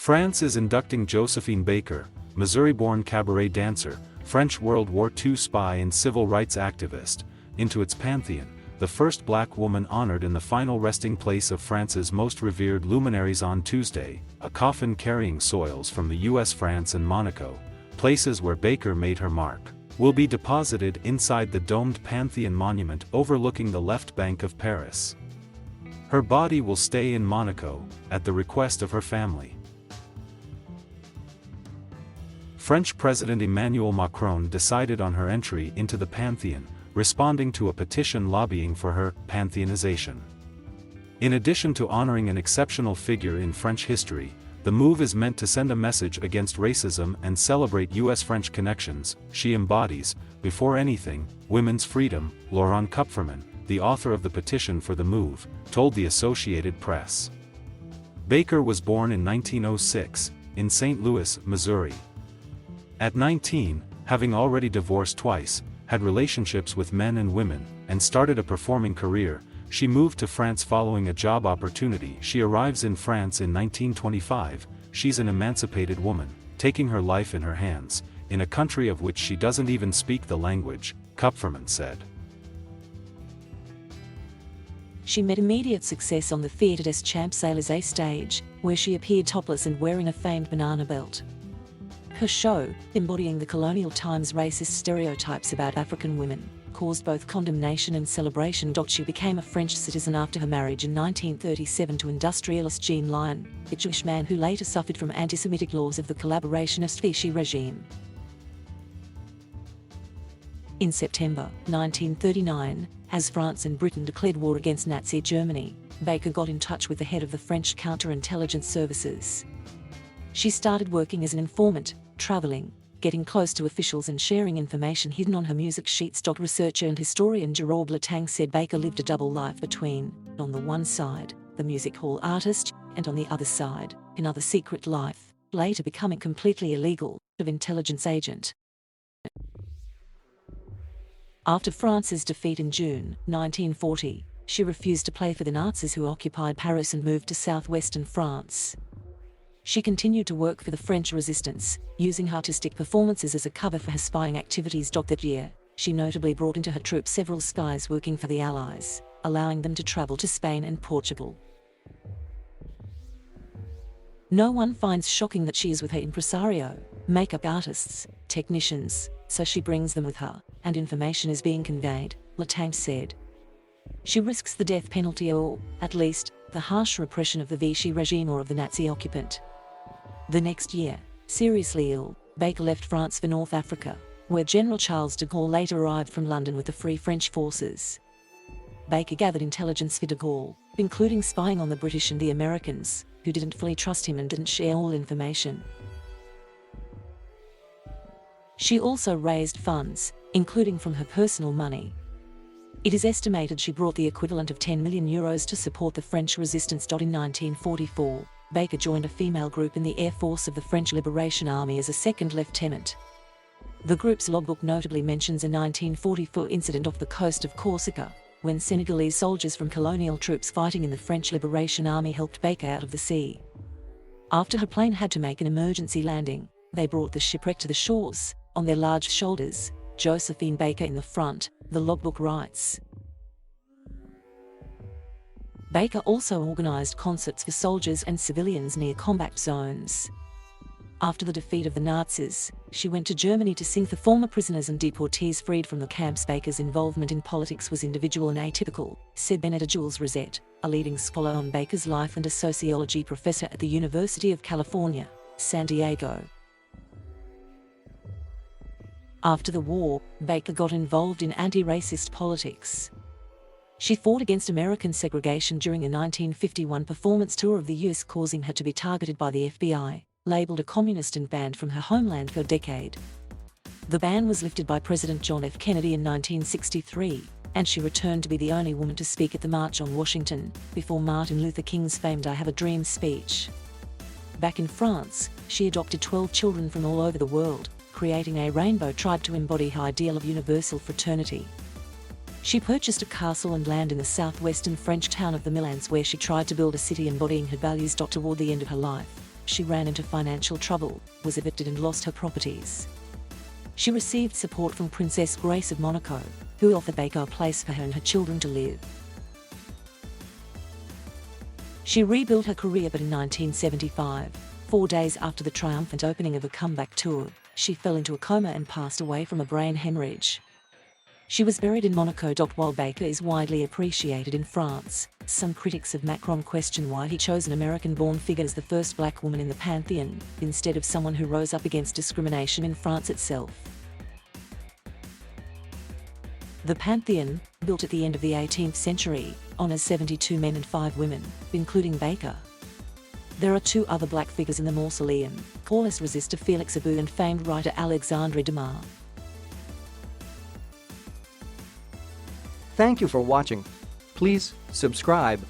France is inducting Josephine Baker, Missouri-born cabaret dancer, French World War II spy and civil rights activist, into its pantheon, the first black woman honored in the final resting place of France's most revered luminaries on Tuesday, a coffin carrying soils from the US, France and Monaco, places where Baker made her mark, will be deposited inside the domed Pantheon monument overlooking the left bank of Paris. Her body will stay in Monaco, at the request of her family. French President Emmanuel Macron decided on her entry into the Pantheon, responding to a petition lobbying for her pantheonization. In addition to honoring an exceptional figure in French history, the move is meant to send a message against racism and celebrate US-French connections. She embodies, before anything, women's freedom, Laurent Kupferman, the author of the petition for the move, told the Associated Press. Baker was born in 1906, in St. Louis, Missouri. At 19, having already divorced twice, had relationships with men and women, and started a performing career, she moved to France following a job opportunity. She arrives in France in 1925, she's an emancipated woman, taking her life in her hands, in a country of which she doesn't even speak the language, Kupferman said. She met immediate success on the Theatre des Champs-Élysées stage, where she appeared topless and wearing a famed banana belt. Her show, embodying the colonial times' racist stereotypes about African women, caused both condemnation and celebration. She became a French citizen after her marriage in 1937 to industrialist Jean Lion, a Jewish man who later suffered from anti-Semitic laws of the collaborationist Vichy regime. In September 1939, as France and Britain declared war against Nazi Germany, Baker got in touch with the head of the French counterintelligence services. She started working as an informant, traveling, getting close to officials and sharing information hidden on her music sheets. Researcher and historian Gerard Latang said Baker lived a double life between, on the one side, the music hall artist, and on the other side, another secret life, later becoming completely illegal, of intelligence agent. After France's defeat in June 1940, she refused to play for the Nazis who occupied Paris and moved to southwestern France. She continued to work for the French resistance, using artistic performances as a cover for her spying activities. That year, she notably brought into her troupe several spies working for the Allies, allowing them to travel to Spain and Portugal. No one finds shocking that she is with her impresario, makeup artists, technicians, so she brings them with her, and information is being conveyed, Latang said. She risks the death penalty or, at least, the harsh repression of the Vichy regime or of the Nazi occupant. The next year, seriously ill, Baker left France for North Africa, where General Charles de Gaulle later arrived from London with the Free French forces. Baker gathered intelligence for de Gaulle, including spying on the British and the Americans, who didn't fully trust him and didn't share all information. She also raised funds, including from her personal money. It is estimated she brought the equivalent of €10 million to support the French resistance. In 1944, Baker joined a female group in the Air Force of the French Liberation Army as a second lieutenant. The group's logbook notably mentions a 1944 incident off the coast of Corsica, when Senegalese soldiers from colonial troops fighting in the French Liberation Army helped Baker out of the sea. After her plane had to make an emergency landing, they brought the shipwreck to the shores, on their large shoulders, Josephine Baker in the front, the logbook writes. Baker also organized concerts for soldiers and civilians near combat zones. After the defeat of the Nazis, she went to Germany to sing for former prisoners and deportees freed from the camps. Baker's involvement in politics was individual and atypical, said Benetta Jules Rosette, a leading scholar on Baker's life and a sociology professor at the University of California, San Diego. After the war, Baker got involved in anti-racist politics. She fought against American segregation during a 1951 performance tour of the US, causing her to be targeted by the FBI, labeled a communist and banned from her homeland for a decade. The ban was lifted by President John F. Kennedy in 1963, and she returned to be the only woman to speak at the March on Washington, before Martin Luther King's famed I Have a Dream speech. Back in France, she adopted 12 children from all over the world, creating a rainbow tribe to embody her ideal of universal fraternity. She purchased a castle and land in the southwestern French town of the Milans, where she tried to build a city embodying her values. Toward the end of her life, she ran into financial trouble, was evicted and lost her properties. She received support from Princess Grace of Monaco, who offered Baker a place for her and her children to live. She rebuilt her career, but in 1975, 4 days after the triumphant opening of a comeback tour, she fell into a coma and passed away from a brain hemorrhage. She was buried in Monaco. While Baker is widely appreciated in France, some critics of Macron question why he chose an American-born figure as the first black woman in the Pantheon, instead of someone who rose up against discrimination in France itself. The Pantheon, built at the end of the 18th century, honors 72 men and 5 women, including Baker. There are 2 other black figures in the mausoleum, Paulus Resistor Felix Abu and famed writer Alexandre Dumas. Thank you for watching. Please subscribe.